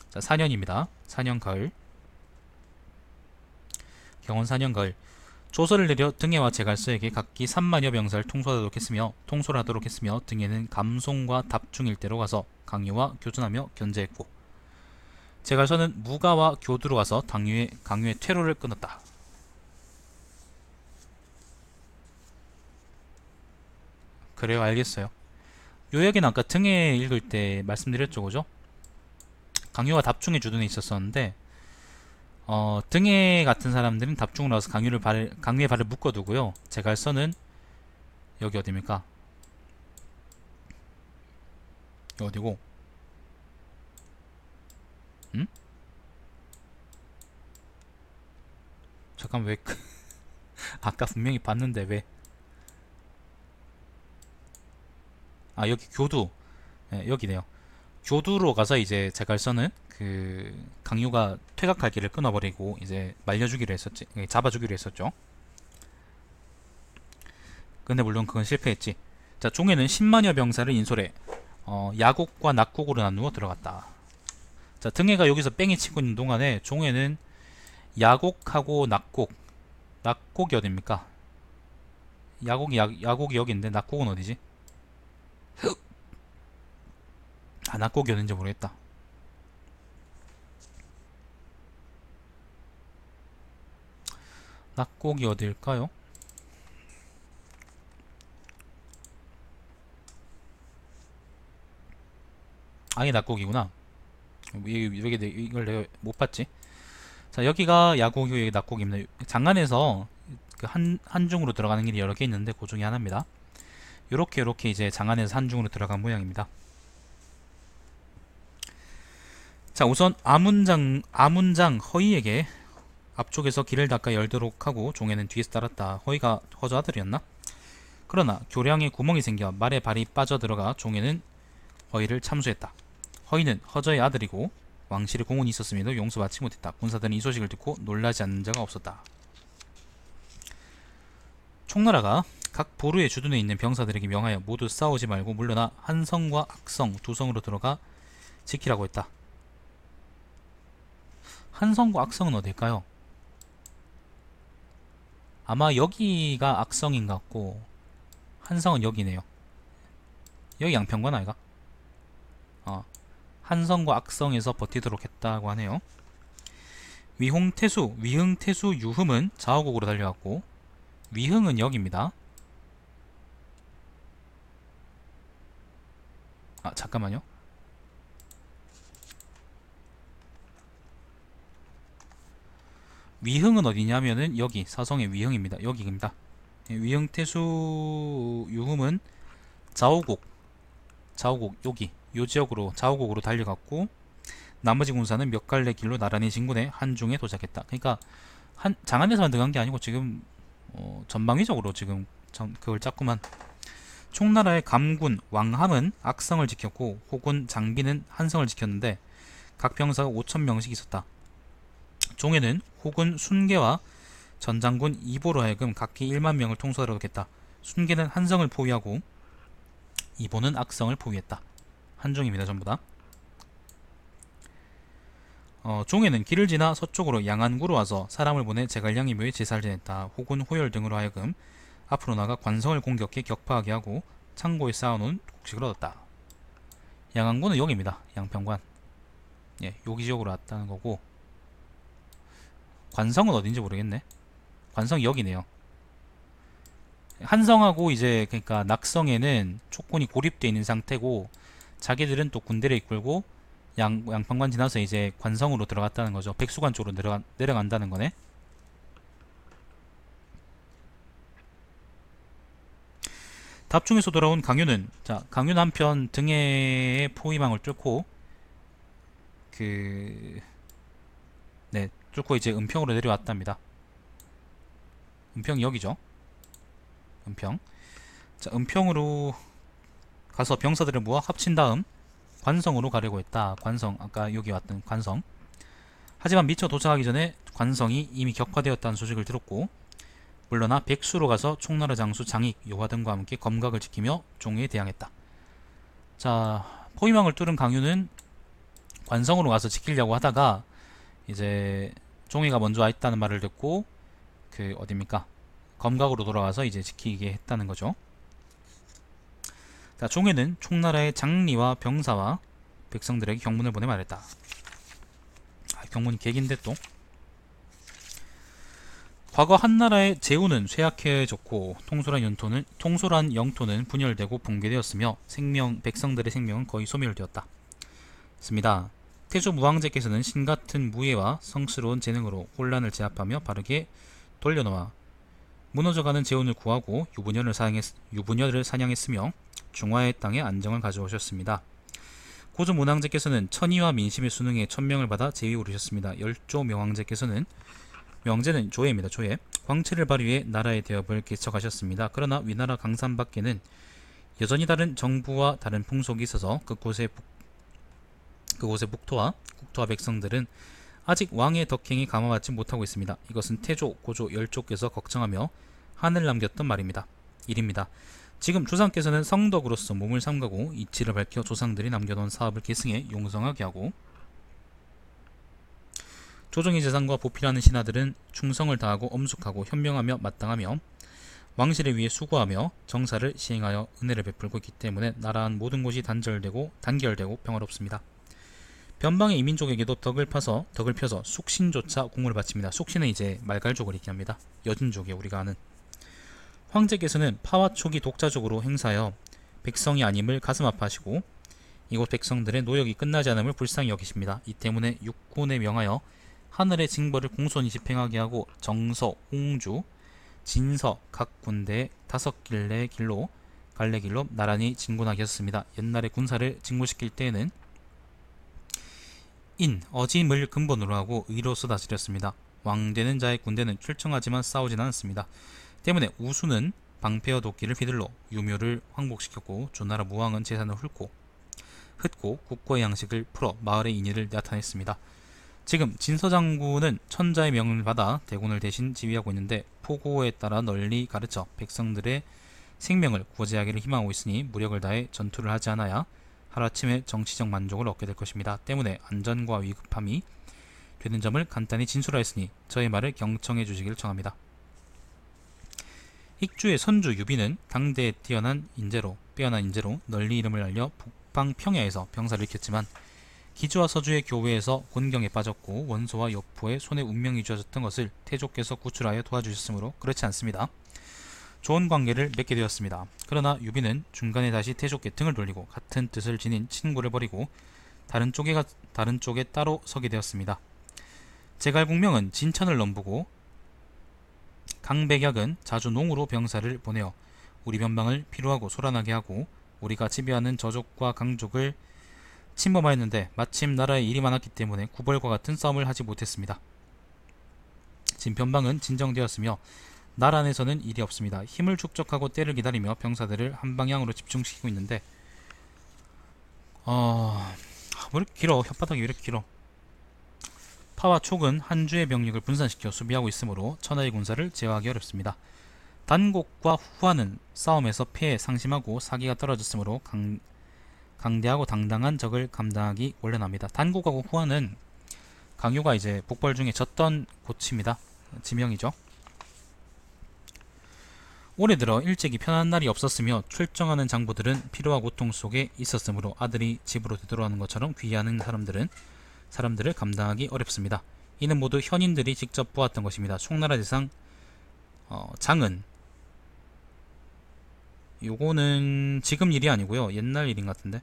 자, 4년입니다. 4년 가을. 경원 4년 가을. 조서를 내려 등에와 제갈서에게 각기 3만여 병사를 통솔하도록 했으며 등에는 감송과 답중일 대로 가서 강유와 교전하며 견제했고 제갈서는 무가와 교두로 가서 강유의 퇴로를 끊었다. 그래요, 알겠어요. 요 얘기는 아까 등에 읽을 때 말씀드렸죠, 그죠? 강유와 답중의 주둔에 있었었는데 등에 같은 사람들은 답중으로 와서 강유의 발을 묶어두고요. 제갈서는 여기 어디입니까? 여기 어디고? 응? 잠깐 왜 아까 분명히 봤는데 왜? 아, 여기 교두. 네, 여기네요. 교두로 가서 이제 제갈서는 그 강유가 퇴각할 길을 끊어버리고 이제 말려주기로 했었지, 잡아주기로 했었죠. 근데 물론 그건 실패했지. 자, 종에는 10만여 병사를 인솔해 야곡과 낙곡으로 나누어 들어갔다. 자, 등해가 여기서 뺑이 치고 있는 동안에 종에는 야곡하고 낙곡이 어딥니까? 야곡이 여기인데 낙곡은 어디지? 아, 낙곡이 어딘지 모르겠다. 낙곡이 어딜까요? 아예 낙곡이구나. 왜 이걸 내가 못 봤지? 자, 여기가 야곡이고 여기 낙곡입니다. 장안에서 그 한중으로 들어가는 길이 여러 개 있는데 그 중에 하나입니다. 요렇게 이제 장안에서 한중으로 들어간 모양입니다. 자, 우선 아문장 허이에게 앞쪽에서 길을 닦아 열도록 하고 종에는 뒤에서 따랐다. 허이가 허저 아들이었나? 그러나 교량에 구멍이 생겨 말에 발이 빠져들어가 종에는 허이를 참수했다. 허이는 허저의 아들이고 왕실의 공훈이 있었음에도 용서받지 못했다. 군사들은 이 소식을 듣고 놀라지 않는 자가 없었다. 총나라가 각 보루의 주둔에 있는 병사들에게 명하여 모두 싸우지 말고 물러나 한성과 악성 두 성으로 들어가 지키라고 했다. 한성과 악성은 어딜까요? 아마 여기가 악성인 것 같고 한성은 여기네요. 여기 양평관 아이가? 한성과 악성에서 버티도록 했다고 하네요. 위흥태수, 유흠은 좌우곡으로 달려갔고 위흥은 여기입니다. 아, 잠깐만요. 위흥은 어디냐면은 여기 사성의 위흥입니다. 여기입니다. 위흥태수 유흠은 좌우곡 여기 요 지역으로 좌우곡으로 달려갔고 나머지 군사는 몇 갈래 길로 나란히 진군해 한중에 도착했다. 그러니까 장안에서만 들어간 게 아니고 지금 전방위적으로 지금 그걸 짰구만. 총나라의 감군 왕함은 악성을 지켰고 호군 장비는 한성을 지켰는데 각 병사가 5,000명씩 있었다. 종에는 호군 순계와 전장군 이보로 하여금 각기 1만 명을 통솔하도록 했다. 순계는 한성을 포위하고 이보는 악성을 포위했다. 한중입니다. 전부 다. 종에는 길을 지나 서쪽으로 양안구로 와서 사람을 보내 제갈량이 묘에 제사를 지냈다. 호군 호열 등으로 하여금 앞으로 나가 관성을 공격해 격파하게 하고 창고에 쌓아놓은 곡식을 얻었다. 양안구는 여기입니다. 양평관. 예, 여기 지역으로 왔다는 거고 관성은 어딘지 모르겠네. 관성이 여기네요. 한성하고 이제 그러니까 낙성에는 촉군이 고립되어 있는 상태고 자기들은 또 군대를 이끌고 양평관 지나서 이제 관성으로 들어갔다는 거죠. 백수관 쪽으로 내려간다는 거네. 답중에서 돌아온 강유는 한편 등해의 포위망을 뚫고 뚫고 이제 은평으로 내려왔답니다. 은평이 여기죠. 은평. 자, 은평으로 가서 병사들을 모아 합친 다음 관성으로 가려고 했다. 관성, 아까 여기 왔던 관성. 하지만 미처 도착하기 전에 관성이 이미 격파되었다는 소식을 들었고 물러나 백수로 가서 총나라 장수 장익, 요하 등과 함께 검각을 지키며 종에 대항했다. 자, 포위망을 뚫은 강유는 관성으로 가서 지키려고 하다가 이제 종이가 먼저 와 있다는 말을 듣고 그 어딥니까? 검각으로 돌아와서 이제 지키게 했다는 거죠. 자, 종에는 총나라의 장리와 병사와 백성들에게 경문을 보내 말했다. 경문이 객인데 또. 과거 한나라의 제후는 쇠약해졌고 통솔한 영토는 분열되고 붕괴되었으며 백성들의 생명은 거의 소멸되었다. 습니다. 태조 무왕제께서는 신같은 무예와 성스러운 재능으로 혼란을 제압하며 바르게 돌려놓아 무너져가는 제후를 구하고 유부녀를 사냥했으며 중화의 땅에 안정을 가져오셨습니다. 고조 문왕제께서는 천의와 민심의 수능에 천명을 받아 제위 오르셨습니다. 열조 명왕제는 조예입니다. 조예. 광채를 발휘해 나라의 대업을 개척하셨습니다. 그러나 위나라 강산 밖에는 여전히 다른 정부와 다른 풍속이 있어서 그곳의 국토와 백성들은 아직 왕의 덕행이 감화받지 못하고 있습니다. 이것은 태조, 고조, 열조께서 걱정하며 한을 남겼던 일입니다. 지금 조상께서는 성덕으로서 몸을 삼가고 이치를 밝혀 조상들이 남겨놓은 사업을 계승해 용성하게 하고, 조정의 재산과 보필하는 신하들은 충성을 다하고 엄숙하고 현명하며 마땅하며 왕실을 위해 수고하며 정사를 시행하여 은혜를 베풀고 있기 때문에 나라한 모든 곳이 단결되고 평화롭습니다. 변방의 이민족에게도 덕을 펴서 숙신조차 공을 바칩니다. 숙신은 이제 말갈족을 얘기합니다. 여진족이에요. 우리가 아는. 황제께서는 파와 촉이 독자적으로 행사하여 백성이 아님을 가슴 아파하시고 이곳 백성들의 노역이 끝나지 않음을 불쌍히 여기십니다. 이 때문에 육군에 명하여 하늘의 징벌을 공손히 집행하게 하고 정서, 홍주, 진서 각 군대에 5갈래 길로 나란히 진군하게 하셨습니다. 옛날에 군사를 직무시킬 때에는 어짐을 근본으로 하고 의로서 다스렸습니다. 왕되는 자의 군대는 출정하지만 싸우진 않았습니다. 때문에 우수는 방패와 도끼를 휘둘러 유묘를 황복시켰고 조나라 무왕은 재산을 흩고 국고의 양식을 풀어 마을의 인의를 나타냈습니다. 지금 진서장군은 천자의 명을 받아 대군을 대신 지휘하고 있는데 포고에 따라 널리 가르쳐 백성들의 생명을 구제하기를 희망하고 있으니 무력을 다해 전투를 하지 않아야 하루아침에 정치적 만족을 얻게 될 것입니다. 때문에 안전과 위급함이 되는 점을 간단히 진술하였으니 저의 말을 경청해 주시길 청합니다. 익주의 선주 유비는 당대에 빼어난 인재로 널리 이름을 알려 북방 평야에서 병사를 일으켰지만 기주와 서주의 교회에서 곤경에 빠졌고 원소와 여포의 손에 운명이 주어졌던 것을 태조께서 구출하여 도와주셨으므로 그렇지 않습니다. 좋은 관계를 맺게 되었습니다. 그러나 유비는 중간에 다시 태조께 등을 돌리고 같은 뜻을 지닌 친구를 버리고 다른 쪽에 따로 서게 되었습니다. 제갈공명은 진천을 넘보고 강백약은 자주 농으로 병사를 보내어 우리 변방을 피로하고 소란하게 하고 우리가 지배하는 저족과 강족을 침범하였는데 마침 나라에 일이 많았기 때문에 구벌과 같은 싸움을 하지 못했습니다. 진변방은 진정되었으며 나라 안에서는 일이 없습니다. 힘을 축적하고 때를 기다리며 병사들을 한 방향으로 집중시키고 있는데 왜 이렇게 길어? 혓바닥이 왜 이렇게 길어? 파와 촉은 한 주의 병력을 분산시켜 수비하고 있으므로 천하의 군사를 제어하기 어렵습니다. 단곡과 후한은 싸움에서 패에 상심하고 사기가 떨어졌으므로 강대하고 당당한 적을 감당하기 원련합니다. 단곡하고 후한은 강요가 이제 북벌 중에 졌던 고치입니다. 지명이죠. 올해 들어 일찍이 편한 날이 없었으며 출정하는 장부들은 피로와 고통 속에 있었으므로 아들이 집으로 되돌아오는 것처럼 귀하는 사람들을 감당하기 어렵습니다. 이는 모두 현인들이 직접 보았던 것입니다. 총나라 대상 장은 요거는 지금 일이 아니고요. 옛날 일인 것 같은데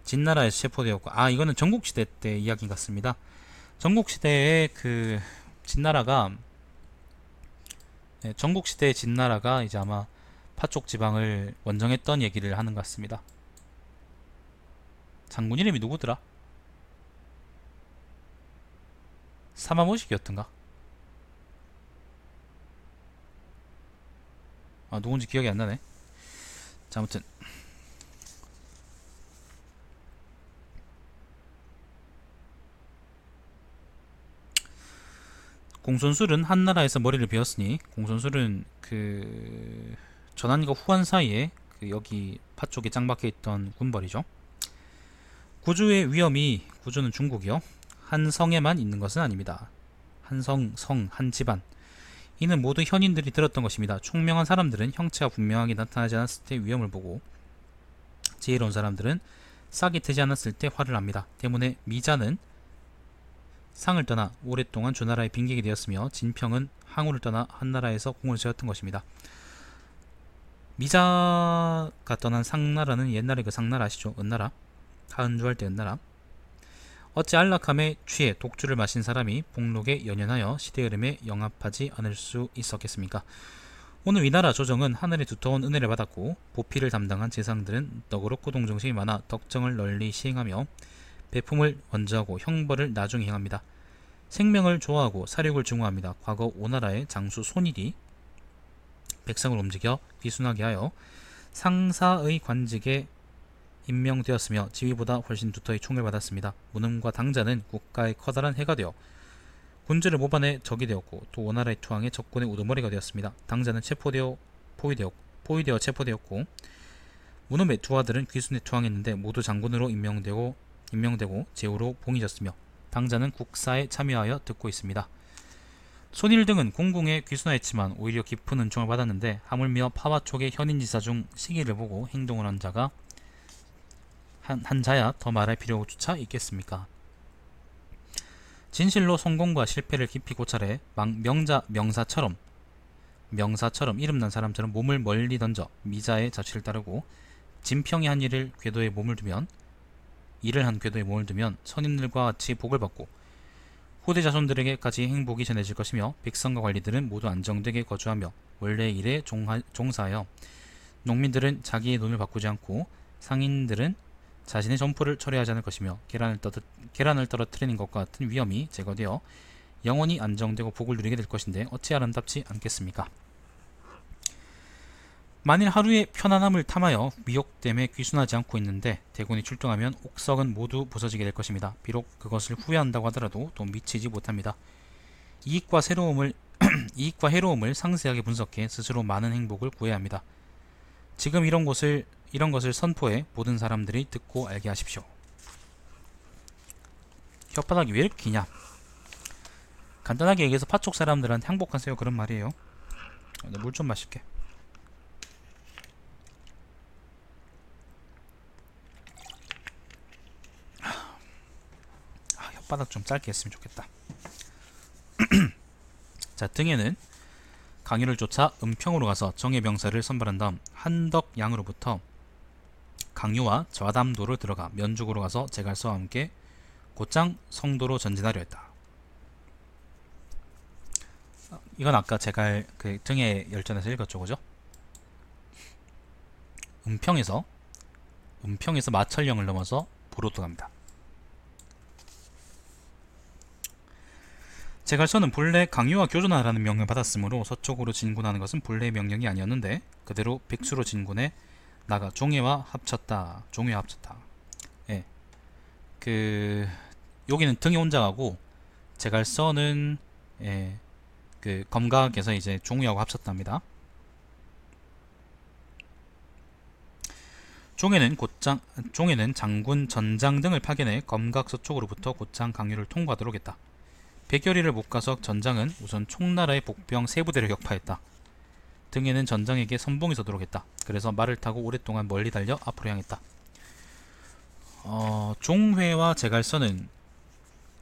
진나라에서 체포되었고 이거는 전국시대 때 이야기 같습니다. 전국시대에 그 진나라가 전국시대의 진나라가 이제 아마 파쪽 지방을 원정했던 얘기를 하는 것 같습니다. 장군 이름이 누구더라? 사마모식이었던가? 누군지 기억이 안 나네. 자, 아무튼 공손술은 한나라에서 머리를 베었으니 공손술은 그 전한과 후한 사이에 그 여기 파쪽에 짱박혀 있던 군벌이죠. 구주의 위험이, 구주는 중국이요, 한 성에만 있는 것은 아닙니다. 한 성, 한 집안, 이는 모두 현인들이 들었던 것입니다. 총명한 사람들은 형체가 분명하게 나타나지 않았을 때 위험을 보고, 지혜로운 사람들은 싹이 트지 않았을 때 화를 납니다. 때문에 미자는 상을 떠나 오랫동안 주나라의 빈객이 되었으며, 진평은 항우를 떠나 한나라에서 공을 세웠던 것입니다. 미자가 떠난 상나라는 옛날에 그 상나라 아시죠? 은나라, 하은주할 때 은나라. 어찌 안락함에 취해 독주를 마신 사람이 복록에 연연하여 시대 흐름에 영합하지 않을 수 있었겠습니까? 오늘 위나라 조정은 하늘의 두터운 은혜를 받았고, 보필을 담당한 재상들은 너그럽고 동정심이 많아 덕정을 널리 시행하며 배품을 원저하고 형벌을 나중에 행합니다. 생명을 좋아하고 사륙을 중화합니다. 과거 오나라의 장수 손일이 백성을 움직여 귀순하게 하여 상사의 관직에 임명되었으며 지위보다 훨씬 두터이 총을 받았습니다. 문음과 당자는 국가의 커다란 해가 되어 군주를 모반해 적이 되었고, 또 오나라의 투항에 적군의 우두머리가 되었습니다. 당자는 포위되어 체포되었고, 문음의 두 아들은 귀순에 투항했는데 모두 장군으로 임명되고 제후로 봉해졌으며, 당자는 국사에 참여하여 듣고 있습니다. 손일 등은 공궁에 귀순하였지만 오히려 깊은 은총을 받았는데, 하물며 파와 촉의 현인지사 중 시기를 보고 행동을 한 자가 한 자야 더 말할 필요조차 있겠습니까? 진실로 성공과 실패를 깊이 고찰해 명사처럼 이름난 사람처럼 몸을 멀리 던져 미자의 자취를 따르고, 진평이 한 일을 궤도에 몸을 두면 선임들과 같이 복을 받고 후대 자손들에게까지 행복이 전해질 것이며, 백성과 관리들은 모두 안정되게 거주하며 원래의 일에 종사하여, 농민들은 자기의 돈을 바꾸지 않고 상인들은 자신의 점포를 철회하지 않을 것이며, 계란을 떨어뜨리는 것과 같은 위험이 제거되어 영원히 안정되고 복을 누리게 될 것인데 어찌 아름답지 않겠습니까? 만일 하루의 편안함을 탐하여 미혹됨에 귀순하지 않고 있는데 대군이 출동하면 옥석은 모두 부서지게 될 것입니다. 비록 그것을 후회한다고 하더라도 또 미치지 못합니다. 이익과 해로움을 상세하게 분석해 스스로 많은 행복을 구해야 합니다. 지금 이런 것을 선포해 모든 사람들이 듣고 알게 하십시오. 혓바닥이 왜 이렇게 기냐? 간단하게 얘기해서 파촉 사람들한테 항복하세요, 그런 말이에요. 물 좀 마실게. 혓바닥 좀 짧게 했으면 좋겠다. 자, 등에는 강유를 쫓아 은평으로 가서 정예병사를 선발한 다음 한덕양으로부터 강유와 좌담도로 들어가 면죽으로 가서 제갈서와 함께 곧장 성도로 전진하려 했다. 이건 아까 제갈 그 등의 열전에서 읽었죠, 그죠? 은평에서 마철령을 넘어서 보로도 갑니다. 제갈서는 본래 강유와 교전하라는 명령을 받았으므로 서쪽으로 진군하는 것은 본래의 명령이 아니었는데 그대로 백수로 진군해 나가 종회와 합쳤다. 예, 여기는 등이 혼자 가고 제갈서는 그 검각에서 이제 종회하고 합쳤답니다. 종회는 장군 전장 등을 파견해 검각 서쪽으로부터 곧장 강유를 통과하도록 했다. 백여리를 못 가서 전장은 우선 총나라의 복병 세부대를 격파했다. 등에는 전장에게 선봉이 서도록 했다. 그래서 말을 타고 오랫동안 멀리 달려 앞으로 향했다. 종회와 제갈서는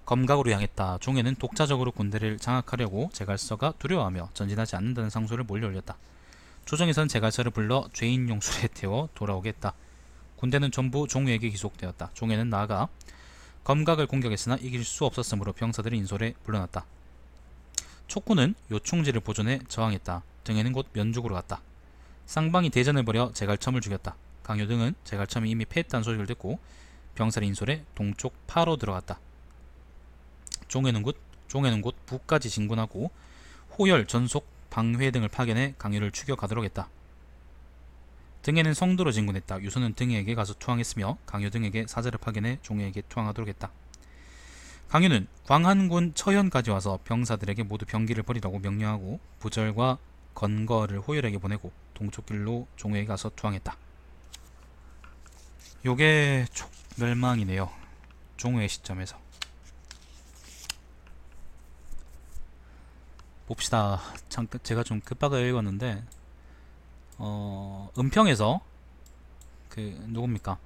검각으로 향했다. 종회는 독자적으로 군대를 장악하려고 제갈서가 두려워하며 전진하지 않는다는 상소를 몰려올렸다. 조정에선 제갈서를 불러 죄인용술에 태워 돌아오게 했다. 군대는 전부 종회에게 기속되었다. 종회는 나아가 검각을 공격했으나 이길 수 없었으므로 병사들을 인솔에 불러놨다. 촉구는 요충지를 보존해 저항했다. 등에는 곧 면죽으로 갔다. 쌍방이 대전을 벌여 제갈첨을 죽였다. 강요 등은 제갈첨이 이미 패했다는 소식을 듣고 병사를 인솔해 동쪽 파로 들어갔다. 종회는 곧 북까지 진군하고 호열, 전속, 방회 등을 파견해 강유를 추격하도록 했다. 등에는 성도로 진군했다. 유소는 등에게 가서 투항했으며 강유 등에게 사자를 파견해 종회에게 투항하도록 했다. 강유는 광한군 처현까지 와서 병사들에게 모두 병기를 버리라고 명령하고 부절과 건거를 호열에게 보내고 동쪽길로 종회에 가서 투항했다. 요게 멸망이네요. 종우의 시점에서 봅시다. 잠깐 제가 좀 급하게 읽었는데 은평에서 그 누굽니까?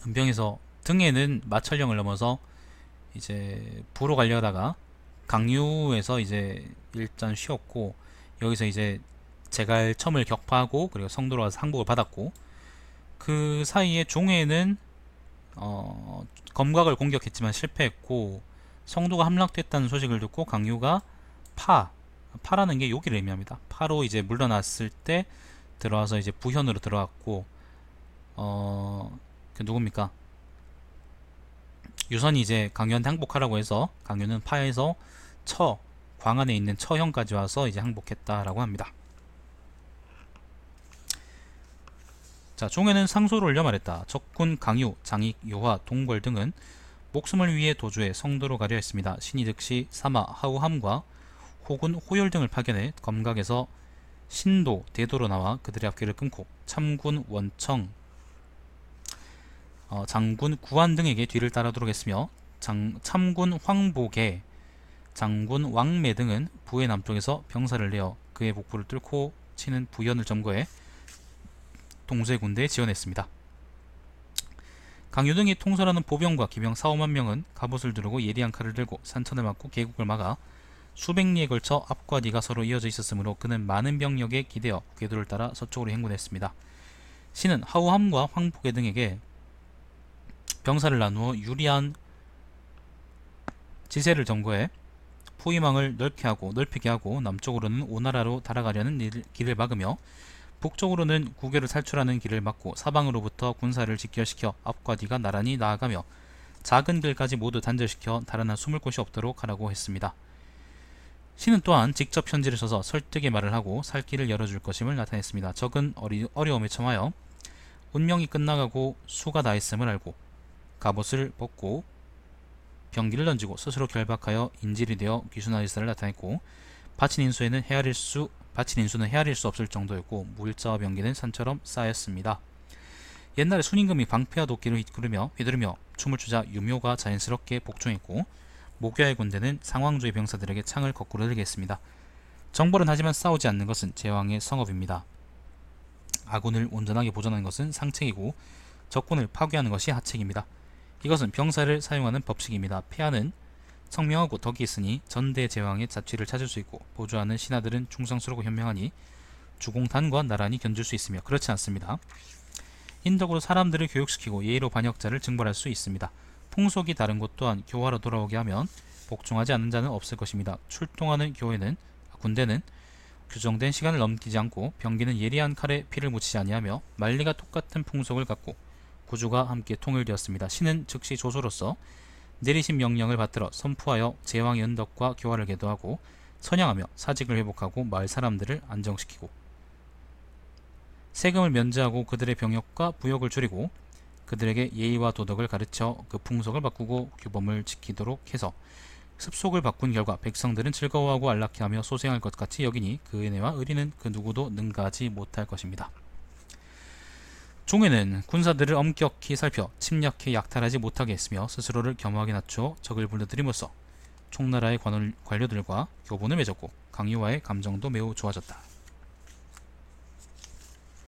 은평에서 등에는 마천령을 넘어서 이제 부로 가려다가 강유에서 이제 일단 쉬었고, 여기서 이제 제갈첨을 격파하고 그리고 성도로 가서 상복을 받았고, 그 사이에 종에는 검각을 공격했지만 실패했고, 성도가 함락됐다는 소식을 듣고 강유가 파라는 게 여기를 의미합니다. 파로 이제 물러났을 때 들어와서 이제 부현으로 들어왔고, 그 누굽니까? 유선이 이제 강유한테 항복하라고 해서 강유는 파에서 광안에 있는 처형까지 와서 이제 항복했다라고 합니다. 자, 종에는 상소를 올려 말했다. 적군 강유, 장익, 요하, 동궐 등은 목숨을 위해 도주해 성도로 가려 했습니다. 신이 즉시 사마, 하우함과 혹은 호열 등을 파견해 검각에서 신도, 대도로 나와 그들의 앞길을 끊고 참군 원청, 장군 구한 등에게 뒤를 따르도록 했으며, 참군 황복에, 장군 왕매 등은 부의 남쪽에서 병사를 내어 그의 복부를 뚫고 치는 부현을 점거해 동수의 군대에 지원했습니다. 강유 등이 통솔하는 보병과 기병 4~5만 명은 갑옷을 두르고 예리한 칼을 들고 산천을 막고 계곡을 막아 수백 리에 걸쳐 앞과 뒤가 서로 이어져 있었으므로 그는 많은 병력에 기대어 궤도를 따라 서쪽으로 행군했습니다. 신은 하우함과 황복에 등에게 병사를 나누어 유리한 지세를 점거해 포위망을 넓히게 하고 남쪽으로는 오나라로 달아가려는 길을 막으며 북쪽으로는 구교를 탈출하는 길을 막고 사방으로부터 군사를 직결시켜 앞과 뒤가 나란히 나아가며 작은 길까지 모두 단절시켜 다른 한 숨을 곳이 없도록 하라고 했습니다. 신은 또한 직접 편지를 써서 설득의 말을 하고 살 길을 열어줄 것임을 나타냈습니다. 적은 어려움에 처하여 운명이 끝나가고 수가 다했음을 알고 갑옷을 벗고 병기를 던지고 스스로 결박하여 인질이 되어 귀순할 일사를 나타냈고, 바친 인수는 헤아릴 수 없을 정도였고 무일자와 병기는 산처럼 쌓였습니다. 옛날에 순임금이 방패와 도끼를 휘두르며 춤을 추자 유묘가 자연스럽게 복종했고, 목야의 군대는 상왕조의 병사들에게 창을 거꾸로 들게 했습니다. 정벌은 하지만 싸우지 않는 것은 제왕의 성업입니다. 아군을 온전하게 보존하는 것은 상책이고 적군을 파괴하는 것이 하책입니다. 이것은 병사를 사용하는 법칙입니다. 폐하는 성명하고 덕이 있으니 전대 제왕의 자취를 찾을 수 있고, 보조하는 신하들은 충성스럽고 현명하니 주공탄과 나란히 견줄 수 있으며, 그렇지 않습니다. 인덕으로 사람들을 교육시키고 예의로 반역자를 징벌할 수 있습니다. 풍속이 다른 곳 또한 교화로 돌아오게 하면 복종하지 않는 자는 없을 것입니다. 출동하는 군대는 규정된 시간을 넘기지 않고 병기는 예리한 칼에 피를 묻히지 아니하며 만리가 똑같은 풍속을 갖고 구주가 함께 통일되었습니다. 신은 즉시 조소로서 내리신 명령을 받들어 선포하여 제왕의 은덕과 교화를 계도하고 선양하며 사직을 회복하고 마을 사람들을 안정시키고 세금을 면제하고 그들의 병역과 부역을 줄이고 그들에게 예의와 도덕을 가르쳐 그 풍속을 바꾸고 규범을 지키도록 해서 습속을 바꾼 결과 백성들은 즐거워하고 안락해하며 소생할 것 같이 여기니 그 은혜와 의리는 그 누구도 능가하지 못할 것입니다. 종에는 군사들을 엄격히 살펴 침략해 약탈하지 못하게 했으며 스스로를 겸허하게 낮추어 적을 불러들임으로써 총나라의 관료들과 교분을 맺었고 강유와의 감정도 매우 좋아졌다.